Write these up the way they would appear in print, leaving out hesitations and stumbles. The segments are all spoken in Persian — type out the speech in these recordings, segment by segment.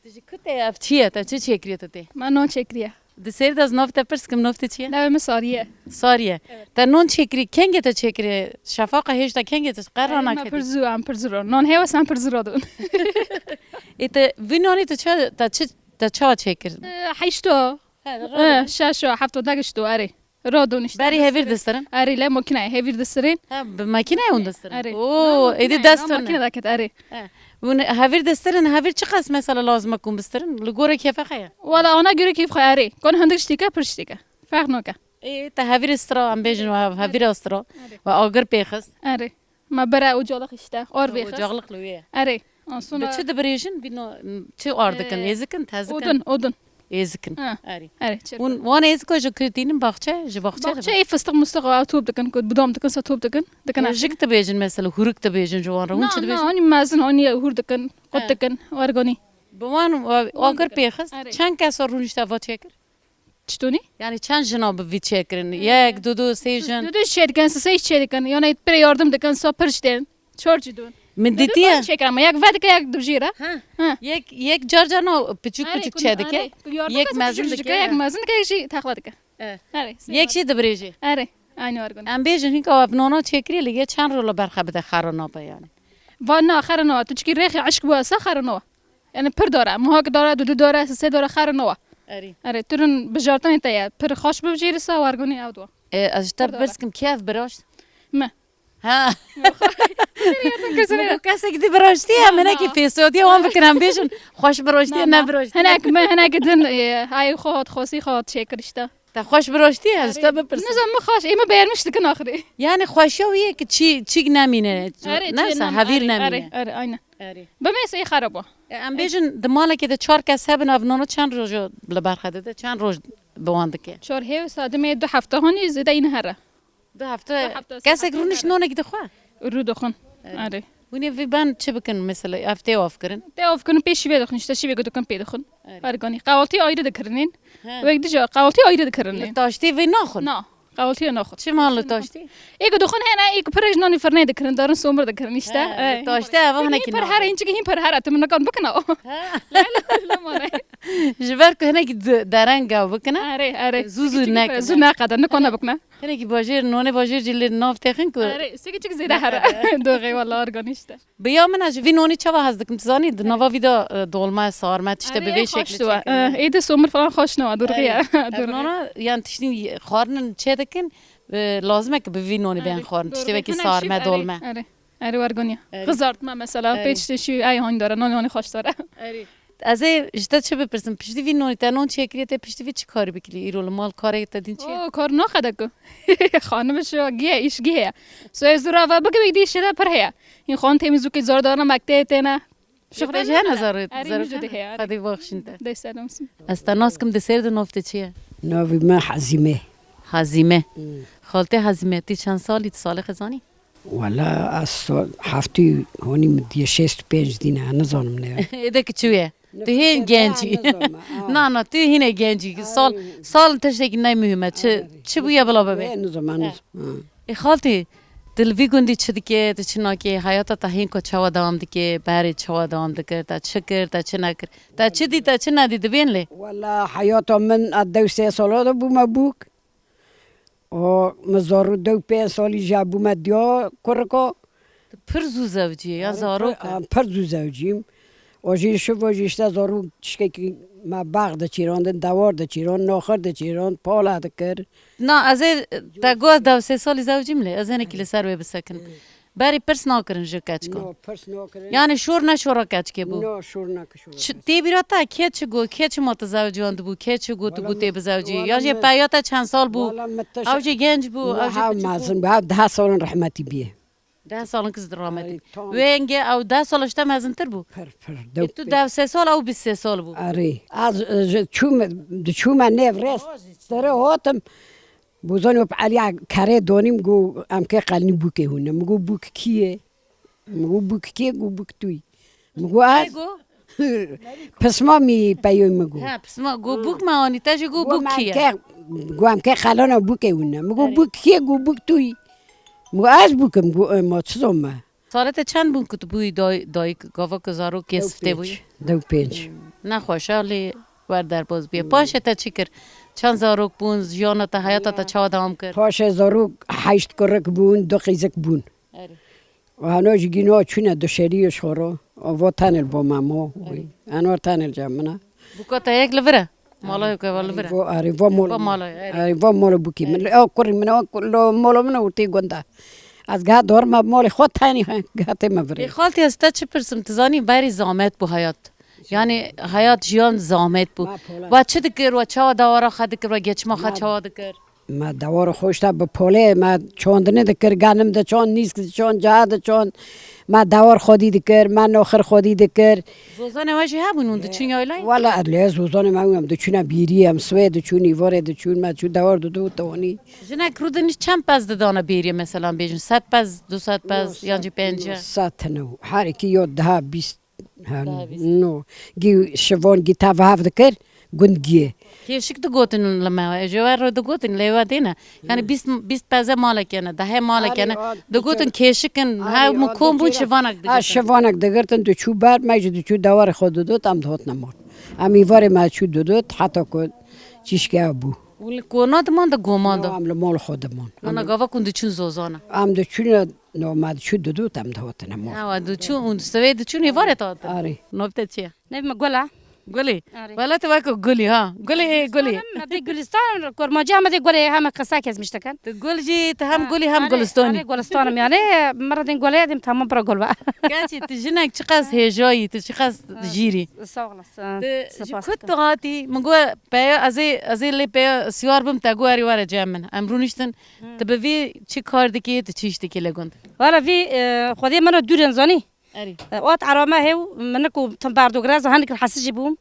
تجي كنت افتشيه تجي شكريته تي ما نون شكريه دسير داز نفت برسكم نفت چیه لا مساريه ساریه تا نون شکری کنگه تا شکری شفاقه هیچ تا کنگه تا قرار ما نکردی پرزو ام پرزرو نون هوا سام پرزرو دون ایت وینانی تا چه شکر حيشتو شاشو حفتو داگشتو اری را دونش بری هفیر دسترن اری لا ممكن هيفير دسترين به ماکینه اون دسترن اری اوه ایدی دسترن ممكن داكت اری ون هفیر دسترن هفیر چه قسم مثلا لازم کن بسترن لگوره کیف خیه ولا انا غير كيف خياري كون هندشتيكا برشتيكا فرق نوكا ای تا هفیر استرا ام بیجن و هفیر استرا و آگر پیخست اری ما برا وجولق اشتا اور بيخ جاغلق لویه اری به اصلا چه دبریشن بینو چه آردکن ایزکن تازکن اودن ایزکن اه. اری اری وان ایزکو جو کردینم باخچه جو باخچه شيء فستق مستقى توب دكن كنت بدوم دكن ستوب دكن جيك تبيجن مثلا هورك تبيجن جوان رون شد بيجن هوني مازن هوني هور دكن قد دكن وارغوني بوان آگر پیخست آره. چند کس رونش تفا چکر چطوني یعنی چند جناب وی چکرن یک دو سه جن دو شركان سه شركان يعني بري ياردم دكن سو پرشتن چورج دون من دیتیه شكرا ما یک ود یک دبجيره ها یک جار جانو پچوک پچوک چه دکه یک مزن یک دکه مزن دكه شي تاخلا دكه اري یک چی دبریجی اري aynı وارغوني ام بیجن هیکا ابنونا چکری لیگه چند رولا برخه بده خرانا بیان وانا خرنوا تشكي ريخي عشق بوا خرنوا يعني پر داره مهاك داره دو داره سه داره خرنوا اری اره ترن بجارتن تايا پر خوش بجير سا وارغوني او دو از تر برسکم کیف براشت ما ها کسی که دی براشتی همه کی فیسودی وان بکنم بیشن خوش براشتی نه براشتی هناك دن هاي خود خوسي خود شكرشتا تا خوش براشتی از تا بپرس نزم ما خوش ايما بيرمش دكن اخري یعنی خوشیه که چی نمینه نه هویر نمینه اره aynen اری بميس خرابه ام بیشن دماله که د 4 کس هبن افنونو چند روز لبرخده ده چند روز بواند که شور هي سادمه دو هفته هوني زيد این هره 2 هفته کسی گرونش نونه که دخوا رو دخن اره ونی وی بان چه بکن مثلا هفته اوف کرن تعرف كن بيش في دخن شتا شي بيقدو كن بيدخن ارغاني قاولتي ايده دكرنين ويك دجا قاولتي ايده دكرنين تاشتی وی ناخن نا قاولتي ناخذ چه مال تاشتی ايك دخن هنا ايك برج نوني فرني دكرن دارن سومر دكرن اشتا تاشتی اوه هنکی پر هر اینچه که این پر هر اتمنى كان بكنا لا لا ما جبر که هنکی درنگا بکنه اره زوزو نک زو نقدر نكون بكنا هنکی باجر نونه باجر جلی ناف تخن کو اره سيكي چيك زيده هر دوغي والله ارغانيشتا بیا من از وی نونی چه هست دکم تزانی نوا ویدا دولما سارمت تشته به وی شکل ايده سومر فلان خوش نوا دورغي نونا یعنی تشتین خارن چه دکن لازمه که به وی نونی بیان خارن تشته که سارمه دولمه اره وارغونيا غزارت ما مثلا پیچ شي ای هون داره نونی خوش داره از اجتا چه بپرسم پشتی وی نونی تا نون چه کریه تا پشتی وی چی کاری بکلی ایرول مال کاری تا دین چی او کار نخدکو خانمش گیه ایش گیه سو از را و بگه بگی شده پر هیا این خان تمیزو که زار دارم مکته تنه شغل جه نظر اره خدی بخشنده ده سلام از تناس کم دسر د نفته چیه ناوی ما حزیمه حزیمه خالته حزیمه تی چند سالی سال خزانی والا از هفته هونی مدیه 65 دینه نزانم نه ایده که چویه تو هین گنجی نه تو هینه گنجی سال تشته که نمیمه چه بویا بلا ببه نزانم خالته دلوی گندی چه دیگه چنا که حیات تا هین کو چوا دوام دیگه بری چوا دوام دیگه تا چه کرد تا چه نکرد تا چه دی تا چه ندی دوین لی والا حیات من ادو 3 ساله بوم بوک و مزارو 2-5 سالی جا بوم دیا کرکو پر زو زوجی یا زارو پر زو زوجیم و جیر شو و جیشتا زارو چکی ما باغ ده چیراندن دوار ده چیران ناخر ده چیران پالا ده کر نه از تا گوز دو 3 سالی زوجیم لی از اینه کلی سر بسکن بری پرس ناکرن جو کچ کن یعنی شور نشورا کچ که بو نه شور نکشور تی بیراتا کی چه گو کی چه مت زوجاند بو کی چه گو تو گوته بزوجی یا جه پیاتا چند سال بو او جه گنج بو او جه مازن به 10 سال رحمتی بیه 10 سال کس درامتی وینگه او 10 سالش تم ازن تر بو پر تو 2 سال او 23 سال بو آره از چوم نفرست داره هاتم بوزانی و علی کاره دانیم گو ام که قلنی بوکه هونه مگو بوک کیه مگو بوک کیه گو بوک توی مگو از پس ما می پیوی مگو پس ما گو بوک ما آنی تاجی گو بوک کیه گو ام که قلانا بوکه هونه مگو بوک کیه گو بوک توی مگو از بوکم گو ما چزم سالت چند بون که تو بوی دای گاوا که زارو کسفته بوی؟ 25 نخواشه ولی ور در باز بیا پاشه تا چی کر؟ چند زاروک بون جیانا تا حیاتا تا چا دوام کرد؟ پاش زارو 8 کرک بون 2 قیزک بون و هنوز گینا چونه دو شریش خورو و تنل با ماما انوار تنل جمعنا بوکا تا یک لوره؟ مالای که ول لوره؟ آره و مالای آره و مال بوکی من کاری من مال من ورتی گنده از گه دار مال خود تانی گه تیم بری خالتی هسته چه پرسم تزانی بری زامت بو حیات یعنی حیات جیان زامت بو و چه دکر و چه دوارا خد دکر و گچما خد چه دکر ما دوار خوشتا به پله ما چاندنه دکر گانم ده چان نیست چان جهاد چان ما دوار خودی دکر ما ناخر خودی دکر زوزانه واجی هبون اون دچون یایلای والا ادله زوزانه ما هم دچونه بیری هم سوی دچونی واره دچون ما چون دوار دو توانی جنک رودنیش چند پس دادانه بیری مثلا بیجن 100 پس 200 پس یانجی 50 سات نو هر کی یاد ده 20 نو گی شوان گی تا و هفت دکر گندگیه کیشک دو گوتن لما جوار رو دو گوتن لیوا دینا یعنی 20 پزه مالک نه ده مالک نه دو گوتن کیشکن ها مکم بون شوانک ها شوانک دگرتن تو چوب بر ماجد چوب دوار خود دو تام دهات نمون امی واره ما چوب دو حتی کو چیشکه ابو ولی کونات مان ده گومان ام مال خودمون انا گاوا کند چون زوزانه ام دچون نو ما چوب دو تام دهات نمون ها دو چون اون سوی دو چون یواره تا آره نوبت چیه نبی مقوله گلی ولی تو واکو گلی ها گلی گلی مدی گلستان کرماجی هم دی گلی هم قصه از میشتکن تو گل جی تو هم گلی هم گلستانی گلستانم یعنی مرد گلی دیم تمام برا گل با کاچی تو جنک چقدر هجایی تو چقدر جیری ساغلس کت تو هاتی مگو پیا ازی لی پیا سیار بم تگو اری واره جامن امرو نیشتن تو بوی چی کار دکی تو چیش دکی لگوند والا وی خودی منو دورن زانی اری وقت عرامه هو منكو تنباردو غراز هانك الحسجي بوم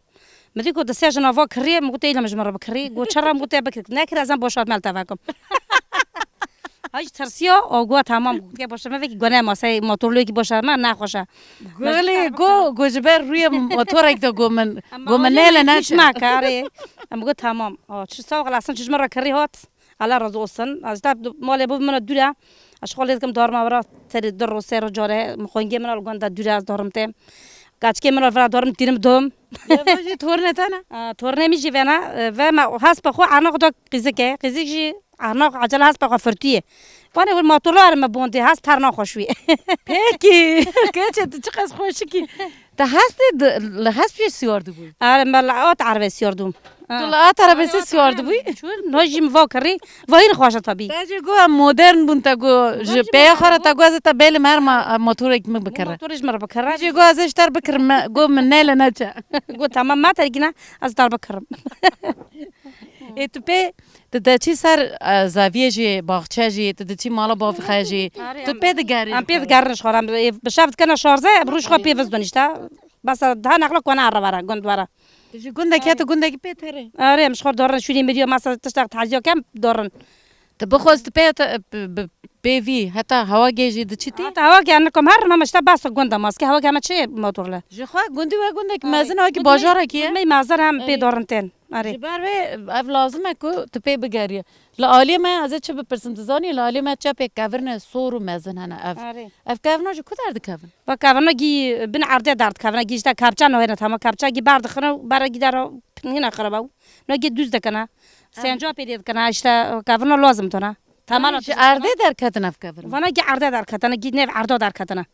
مديكو دساج نافا كري مقولت إلا مجمرة بكري قلت شرا مقولت بكري ناكر أزم بوشات مال تفاكم هاي ترسيا أو قوة تمام قلت بوشات ما فيك قناة ما سي موتور ليك بوشات ما ناخوشة گلی گو جبر روی موتورک تو گو من نیل مش نه معك عاري أم قلت تمام شو سوق الأصلا شو مرة كري هات على رزوسن از تاب مال بوب من الدورة أشغال كم دار ما برا تري در وسير جاره مخونجي من الجوان الدورة از دارم تام قاعد كي من الفرا دارم تيرم دوم یه تور نتانه تورني ميجي فينا فما حاس بخو أنا قد قزكة جي أنا عجلة حاس بخو فرتيه وانا اول ما طلع ما بوندي هاس ترنا خوشوي پکی کچه تو چقدر خوشی کی تا هست پیش سیارده بود انا ملعوت عربي سيردوم تو لعات عربی سیارده بود شو نجي مفكري وين خوشه طبي تاجي گو مدرن بون تا گو پیا خورا تا گو از تا بیل مر ما موتور یک بکره تورج مره بكره تاجي گو ازش تر بکر گو من نیل نچه قلت تمام ما تلقينا از دار بكرم ای تو پی تو چی سر زاویه جی باغچه جی تو چی مالا بافخه جی تو پی دگاری ام بيد قرنش خورم بشافت كنا شارزه بروش خو بيفز دونيشتا بس ده نقله كنا عربره گند ورا تجي گنده تو گنده کی پی تره اره مش خور دورن شوري ميديو مثلا تشتاق تحجيو كم دورن تو بخواست پی پی وی حتی هوا گیجی دو چی تی حتى هوا كانكم هر ما مشتا باس گنده ماسك هوا كما چه موتور له جی خواه گندی و گنده که مزن ها که باجاره کیه مي مازر هم بي دورنتين اره جبر و اف لازمه که تو پی بگریه لعالی ما از چه بپرسم تزانی لعالی ما چه پی کورن سور و مزن هنه اف کورن جو کدر کورن و كافنا جي بن عرضه دارت كافنا جي جتا كابچا نو هنا تمام كابچا جي بارد خنا برا جي دارو هنا خرباو نو جي دوز دكنا سنجا بيديد كنا اشتا كافنا لازم تنا تمام ارده در کتن اف کورن وانا جي عرضه دار كتنا جي نيف عرضه دار كتنا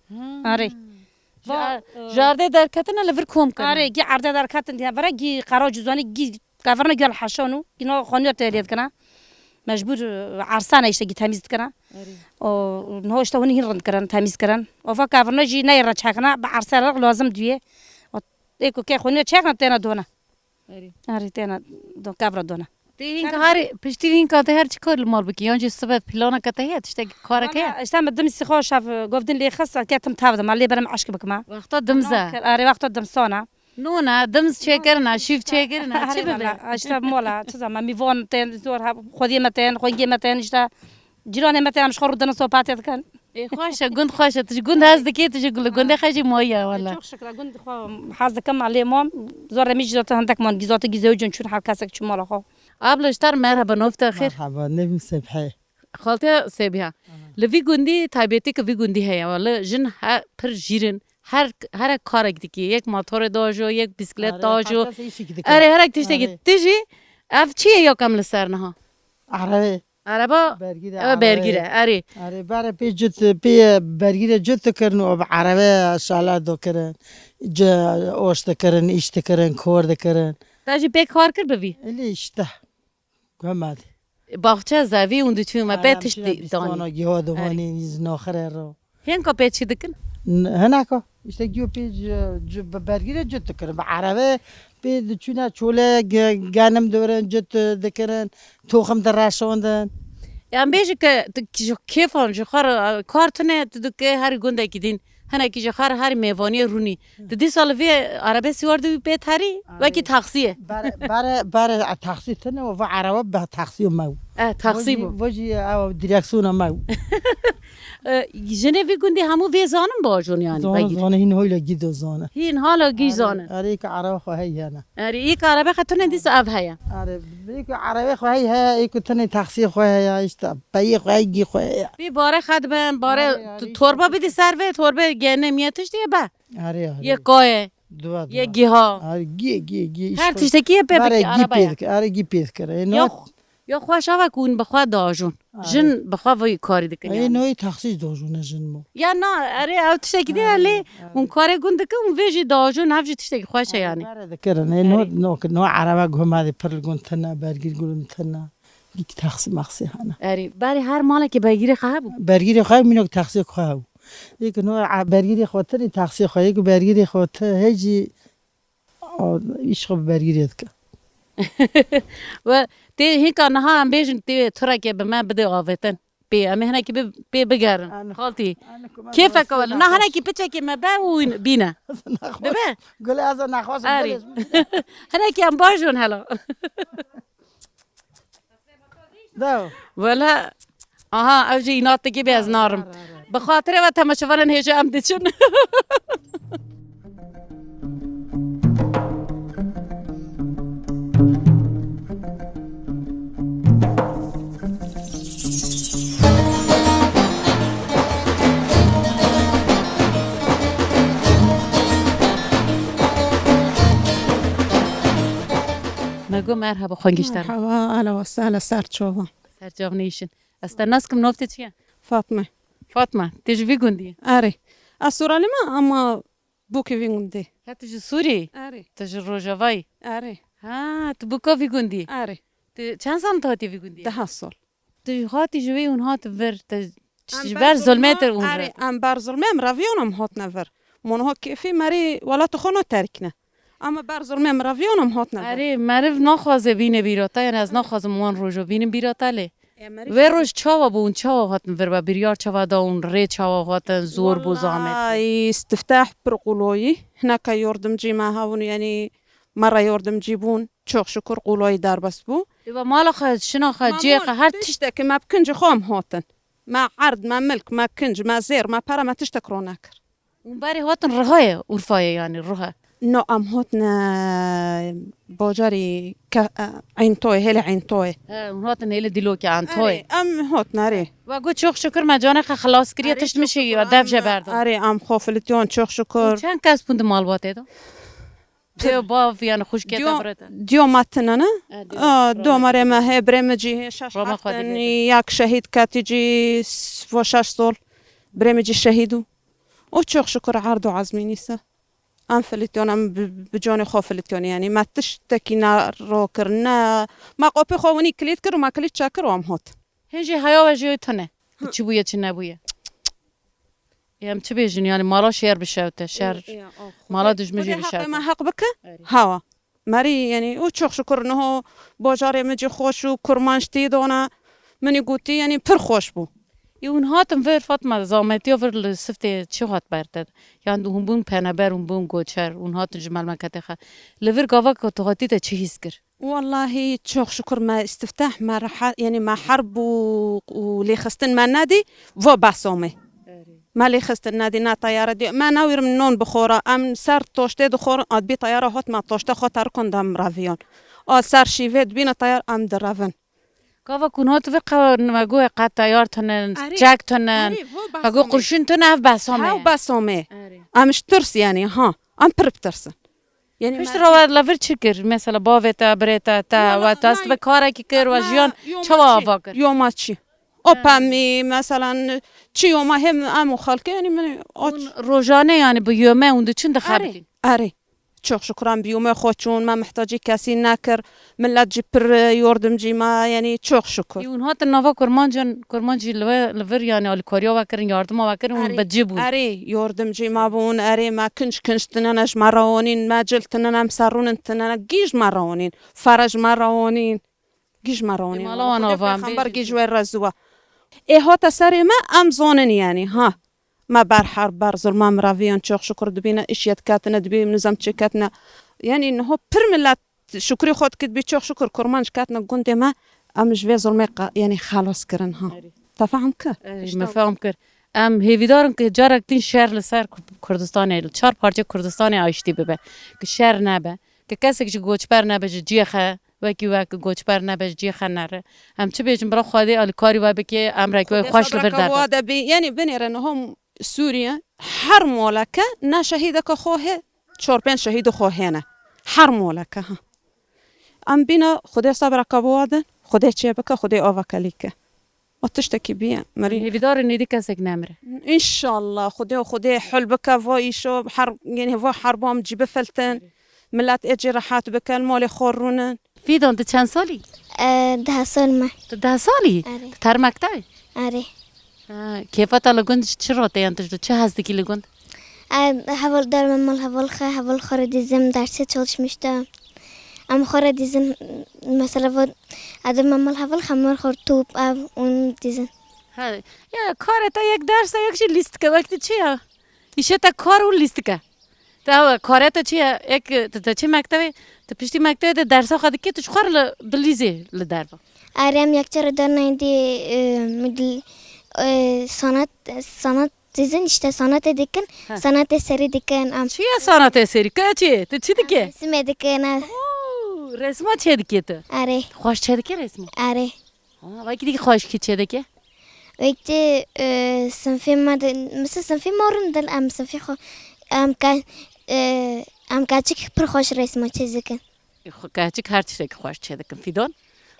اره جارده در کتن لور کوم کن اره جي عرضه دار كتن برا جي قراج زاني جي كافنا جي الحشانو جي خانيو تريد كنا مجبور عرسانه يشتغي تمیز کنه و نه اشته هنی رند کردن تمیز کردن و فکر کنم جی نیره چکنه با عرسه لازم دیه و ایکو که خونی چکنه تینا دونه آره تینا دو کابر دونه تین کاری پشتی این کاته هر چی کار مال بکی یانجی سبت پلان کاته هست اشته کار که اشته مدام استخوان شاف گفتن لی خص کتم تافدم مالی برم عشق بکما وقتا دمزه آره وقتا دمسانه نونا دمز چه کرنا شیف چه کرنا چی ببین اشته مولا چه زمان میوان تن زور خودی متن خونگی متن اشته جیران متن مش خورد دن صحبت کن خوشه گند خوشه تج گند هست دکی تج گند خیلی مایه والا çok şükür gund حظ كم عليهم زور ميجي زوت عندك من جزات جزوجن شو حال كاسك شو مالها قبل اشتر مرحبا نفت خير مرحبا نبي سبحي خالتي سيبها لوی گندی تایبتی که وی گندی هیا ولی جن ها پر جیرن هر کار دیگه یک موتور داجو یک بیسکلت داجو اره هر یک تشتی تیجی اف چیه یا کم لسر نها عربا برگیره اره برای پی برگیره جت کردن و عربه سالاد کردن آشت کردن ایشت کردن کورد کردن تاجی به کار کرد بوی الی اشته گماد باغچه زاوی اون دوچی ما بهتش دانی دانی گیاه دوانی نیز ناخره رو هن کا پیچی دکن هناك işte giyo bergire cüt kırın. Arabe bir çuna çole ganım dören cüt dikeren tohum da raşondan. yani beji که کیفان جخار کارتونه که هر گنده کدین هنه که جخار هر میوانی رونی دی سال وی عربه سوار دوی به تری و کی تاخسیه بار تاخسی تنه و عربه به تاخسی ماو تاخسی بو وجی او دیرکسیون ماو جنه وی گندی همو وی زانم باجون yani زانه این هایلا گیدو زانه هین حالا گی زانه آره که عربه خواهی هنه اری یک عربه خطونه دیس اف هیا آره که عربه خواهی ها ای که تنه تاخسی خواهی ها işte بایی خواهی گی خواهی بی باره خدمن باره توربا بدی سروه توربه گنه میاتش دیگه با آره یه قایه یه گیها آره گی هر تشتکیه به بکی عربه آره گی پید کرده یا خوش آوا کون بخوا داجون جن بخوا وی کاری دکن ای نوعی تخصیص داجونه جن مو یا نه اره او تشتکی دی علی اون کار گنده که اون ویجی داجون هفجی تشتکی خوشه یعنی باره دکرن ای نوع عربه گماده پرل گون تنه برگیر گون تنه یک تخصیص مخصی هنه اری باری هر ماله که بگیری خواه بود برگیری خواه مینو که تخصیص خواه یک نوع برگیری خاطر تخصیص خواه یک برگیری خاطر هیچی عشق برگیریت که و تی هی کارنه ها هم بیشن تی ترا که به من بده آویتن بی امی هنه که بی بگرن خالتی کیفه کوالا نه هنه که پچه که مبه و بینه دبه گله از نخواست اری هنه که هم باشون هلا دو ولا آها اوجی اینات تکی بی از نارم بخاطر و تماشوالن هیچه هم دیچون مگو مرحبا خانگیشتر مرحبا اهلا وسهلا سرچوبا سرجام نیشن استناسکم نوفتی چیه فاطمه فاطمه تیجی وی گندی اری اسورالی ما اما بوکی وینگندی ها تیجی سوری اری تیجی روژاوی اری ها تو بوکا وی گندی اری چند سال تا وی گندی 10 سال تو هاتی جوی اون هات ور تیجی بر ظلمتر اون اری ام بر ظلمم راویونم هات نور منها کیفی مری ولا تخونو ترکنه اما بر ظلمم راویونم هات نور اری مرف نخوازه بینه بیراتا یعنی از نخوازه موان روژو بینه بیراتا لی و روش چاوا بون چاوا هاتن ور با بریار چاوا دا اون ری چاوا هاتن زور بو زامت استفتاح برقولوي هناك يردم جي ما هاون يعني مرة يردم جيبون شوخ شكر قولوي دار بس بو و مالا خد شنا خد جیخ هر تشتكي ما بكنج خوم هاتن ما عرض ما ملك ما كنج ما زير ما برا ما تشتكرو ناكر اون باری هاتن رهایه اورفایه یعنی رها نو ام هاتنا بوجاري عين توي هلا عين توي اون هاتن هیل دیلو که عن توی ام هاتنا ري و گو چوخ شکر مجانه خلاص کریه تشت میشی و دفجه بردن اري ام خوفلتيون شوخ شكر چند کس پوند مال باته دو تو باف یعنی خوش که تبرته ديو ماتنا دو مرة ما هي برمجي شاش روما خودی حتى بیده. ياك شهيد كاتيجي وشاش صول برمجي شهيدو وشوخ شكر عرضو عزمينيسا ام فلتيون ام بجوني خو فلتيون يعني ما تشتكي نارو كرنا ما قوبي خووني كليت كر وما كليت شاكر وام هوت هنجی هیا و جوی تنه چی بویه چی نبویه یم چی بیجن یعنی مالا شیر بشوته شر مالا دجمجی بشوته ما حق بك هوا ماري يعني وشوخ شكر انه بوجاري مجي خوش وكرمانشتي دونا مني قوتي يعني پر خوش بو اون هاتم ور فاطمه زامتی ور لسفته چی هات برتد یعنی هم بون پنبر هم بون گوچر اون هات جمال مکته خ لور گاوا که تو هاتی ته چی حس کر والله شوخ شكر ما استفتاح ما رح يعني ما حرب ولي خستن ما نادي فو باسومي ما لي خست النادي نا طيارة دي ما ناوير من نون بخورة ام سار توشتي دخور بي طيارة هوت ما توشتي خو تركن دم رافيون او سار شيفيد بينا طيار ام درافن کاوا کنات و مگو قطع یار تنن آره. جک تنن آره، هو مگو بسامه. قرشین تنن اف بسامه هاو بسامه آره. امش ترس يعني ها ام پر بترسن يعني پشت رو لور چی کر مثلا باوتا برتا تا و دست به کاری که کر و جیان چه آوا کر يوم چی اوپامی مثلا چی يوم هم امو خالکه يعني من اون روزانه یعنی به یومه اون چند خبری آره çok şükran بیومه خودشون ما محتاجی کسی نکر ملت جی پر یوردم جی ما یعنی çok şükür اون هات نوا کرمانجی لور یعنی آلیکاریا و کرن یاردم و کرن اون بجی بود آره yardımcı ma bun آره ما کنش تننش مراونین ما جل تننم سرون تنن گیج مراونین فرج مراونین گیج مراونین مالا و نوا هم خبر گیج و رزوا ای ها تسری ما ام زونن یعنی ها ما بر حرب بر ظلم مراویان çok şükür دبینا اشیت کاتنا دبیم نظام چکاتنا یعنی نه پر ملت شکری خود کد بی çok şükür کرمانج کاتنا گنده ما ام جوی ظلم یعنی خلاص کرن ها تفهم که مفهوم کر ام هیویدارن که جارک تین شهر لسر کردستان ایل 4 پارچه کردستان آشتی ببه که شهر نبه که کسی که گوچبر نبه جیخه وکی گوچبر نبه جیخه نره هم چه بیچن برای خواهی آلیکاری و بکی امریکای خوش لور در یعنی بنیرن هم سوریه هر مولکه نه شهیده که خواه 4-5 شهید خواه هر مولکه ها ام بینا خدا صبر کبوادن خدا چه بکه خدا آوکلی که تشتكي بيه مري هیویدار نیدی کسی که نمره ان شاء الله خدا حل بك فايشو حرب يعني فا حربهم جيب فلتن ملات اجي راحات بك المال خورونن فیدان تو چند سالی 10 سال ما تو 10 سالی آره. تر مکتبی آره کیفا تا لگوند چه راته یانتش چه هستی کی لگوند Havalı havalı khara dizim derse çalışmıştım. Ama khara dizin mesela bu adam mamal havalı hamur khar top اون dizin. یا کار تا یک درس یک چی لیست که وقتی چیه ایشه تا کار اون لیست که تا کار تا چیه یک تا چه مکتبه تا پشتی مکتبه درس خواهد که تو چخوار دلیزه لدربا آرام یک چرا در نیندی مدل sanat dizin işte sanat ediken sanat eseri diken چیه سانات اسری که چیه تو چی دیگه resim ediken رسما چه دیگه تو آره خوش چه دیگه رسما آره وقتی دیگه خوش کی چه دیگه وقتی سنفی مد مثل سنفی مارن دل سنفی خو ام کاچیک پر خوش رسم چیزی کن کاچیک هر چیزی که خوش چه دیگه فیدون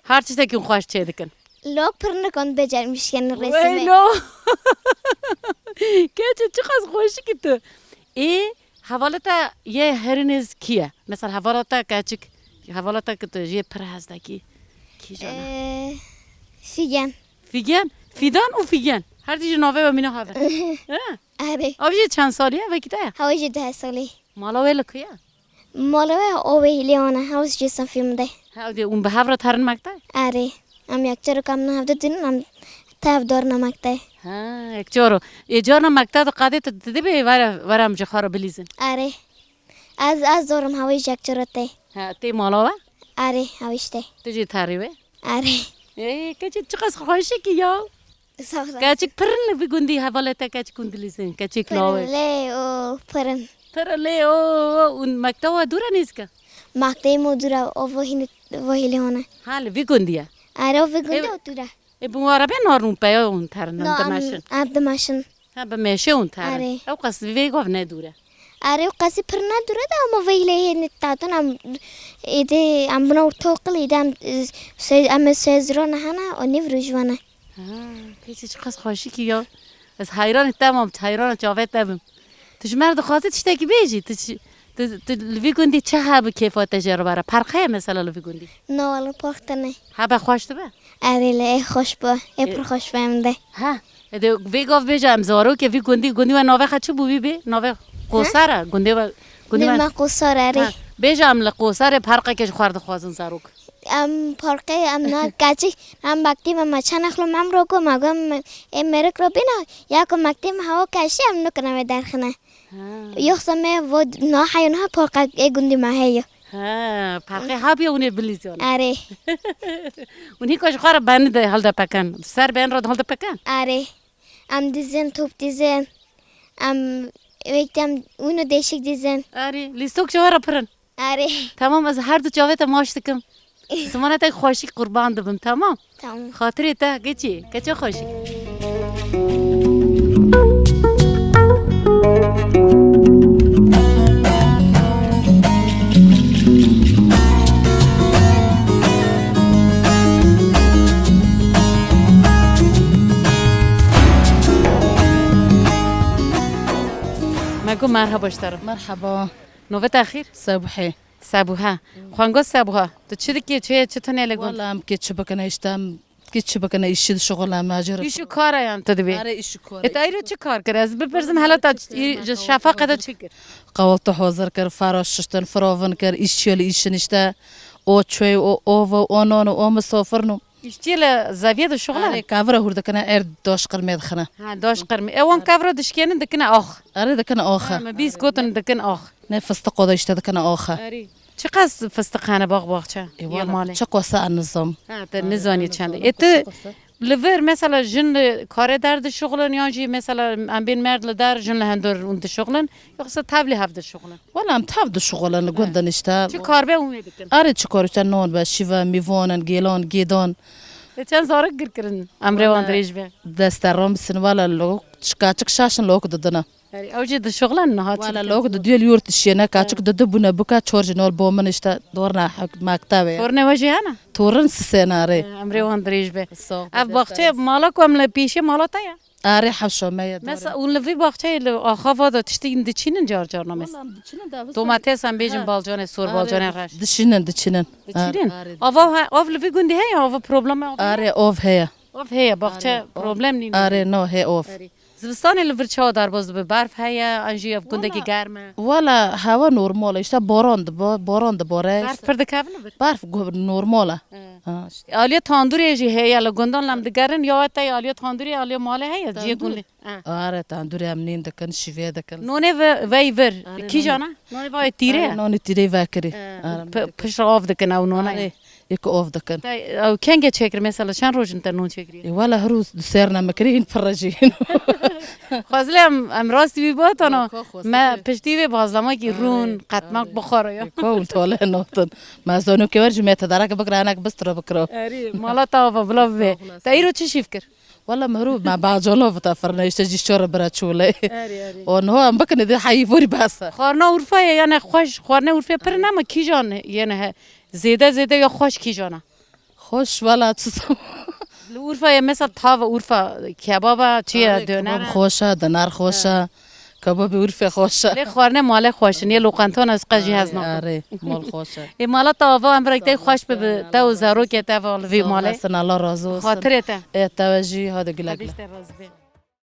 هر چیزی که خوش چه دیگه لوک پر نکن بجرمشکن وای رسمه نو که چه خاص خوشی که تو حوالتا یه هرینز کیه مثلا حوالتا کاچیک حوالتا که تو یه پر هست کی فیگن فیدان و فیگن هر چیزی نوه و مینا هاوه آره آبجی چند سالیه وکی ده هواجی 10 سالی مالا ویل کیه مالوه اوه لیانه هاوس جسم فیلم ده اون به هفره ترن مکته آره ام یک چرا کم نه هفته دین ام تاف دار نمکته یک چورو یه جار مکته تو قاده تو دیدی به ورم جخارو بلیزن آره از دارم هوایش یک چرا ته تی مالا و آره هوایش ته تو جی تاریوه آره کچی چقدر خوشی که یا کچی پرن بگوندی حوالتا کچی کندلیزن کچی کلاوه لی او پرن پرله او اون مکته و دوره نیست که مکته مدورا او وحی لیانه حال بگوندیه آره او وگنده او دورا بو عربی نارون پیا اون ترن دمشن دمشن به میشه اون ترن آره. او قصد وی گفت ندوره آره او قصی پر ندوره ده اما وحی لیه نتاتون ایده ام بنا توقل ایده ام سیزرانه هنه و نیوروجوانه کسی چقدر خوشی که یا از حیران تمام حیران جاوید تمام توش مرد خواسته تشتکی بیجی تو لوی گوندی چه ها کیفات تجربه پرخه مثلا لوی گوندی نه والا پختنه ها خوش تو به آره لی خوش با پر خوش فهمده ها ده وی گفت بیجم زارو که وی گوندی و نوه خچو بوی به نوه قوسره گوندی و ما قصار آره بیجم لقوسره پرقه که خورد خوازن زاروک ام پارکه ام نه کچی ام وقتی من مچن اخلم ام رو کو مگم مرک رو بینا یا کو مقتی هوا کشی ام نکنم درخنه یخسمه و نه حیونه پارکه گوندی ماهی پرقه ها بیا اونه بلیزیان آره اونی کاش خوار بند حال ده پکن سر بین را حال ده پکن آره ام دیزن توپ دیزن ام وقتی ام اونو دیشک دیزن آره لیستوک جوارا پرن آره تمام از هر دو جاوه تا ماشتکم زمانه تا خوشی قربان دبم تمام تمام خاطری تا گچی گچه خوشی مگو مرحبا اشترم مرحبا نوبت اخیر صبحي سبوها خوانگو سبوها تو چی دیگه چه تنه لگون والله ام كيت شبكنا اشتام كيت شبكنا ايش شغل ماجر ایشو کاره یان تو دبی اره ايش كور ات ایرو چه کار کرد از بپرسم حالا تا شفاقه تا چی کرد قولت حوزر كر فراش شتن فراون كر ايش يلي ايش نشتا او تشوي او اوفا او نون او مسافرنو اشتیل زاویه دو اره شغله كافرا هورد كنا ارد دوش قرميد خنا ها داش قرمي اوان کافرو دشکینن دکن آخ اره دكنا اوخا ما بیس گوتن دکن آخ نفس تقودا اشتا دكنا اوخا اری چه قصد فستقانه باغچه یا ماله چه قوسا النظام ها تا نزانی چنده ات لور مثلا جن کار درد شغلن یا جی مثلا ام بین مرد در جن هندور اون شغلن یا قصد تبلی هفته شغلن والله ام تافد شغل نقول اشتا چه کار به اون بکن اره چه اشتا نون با شیوا میوانن گیلان گیدان چند زارک گر کرن امره وان دریج به دسترام بسن ولا لو چكاتك شاشن لوك ددنا اوجي د شغلن نهات ولا لوك ديال يورت الشينا كاتك دد بنا بكا تشورج نول بومن اشتا دورنا حق مكتبه فرنه وجه انا تورن سيناري امره وان دریج به اف باغچه مالا کوم ل پیشه مالا تا یا اري حشو ما مثلا اون لوی باغچه ل آخا دا تشتین د چینن جار جار نامس دوماتس هم بیجن بالجان سور بالجان غش دشينن دشينن چیرین اوا لوی گوندی هی اوا پروبلم اري اوف هي اف هي باغچه پروبلم نی اري نو هي اوف زمستان لور چا در باز به برف هي انجی اف گوندگی گرمه ولا هوا نورمال اشتا باران باره برف پر دکاون برف نورماله آلیا تاندوری جی هي ل گوندان لم دگرن یا تا آلیا تاندوری آلیا مال هي جی گوندی اره تاندوري امنين دكن شيفي دكن نونه وی ور کی جانا نونه وای تیره نوني تيري فاكري پشت آف دکن او نونه يك اوف دكن او کنگه چکر مثلا چند روز انت نون چکری ولا هروس سيرنا مكرين فرجين خازلم امراض بی بات انا ما پشتی به بازلما کی رون قطمق بخوره یا كول طالع نوتن ما زونو كورج ميت دراك بكره انا بس ترى بكره اری مالا تا بلا به تا ایرو چی شیف کر والله مهروب مع بعض جولو بتفرنا يشتجي الشورى براتشوله اری وانه هو ام بكن دي حيفوري بس خارنا عرفه یعنی خوش خارنا عرفه پر نما کی جان یعنی زیده یا خوش کی جانا خوش ولا تصم عرفه مثلا تاو عرفه کباب چیه دونر خوشه دنار خوشه کباب عرفه خوشه لی خارنه مال خوش نی لوقانتون از قجی هزنا آره مال خوشه ای مالا تا و امرک خوش به تو زارو که تا وی ماله سن الله رازو خاطرته توجی هذا قلق بیشتر راز به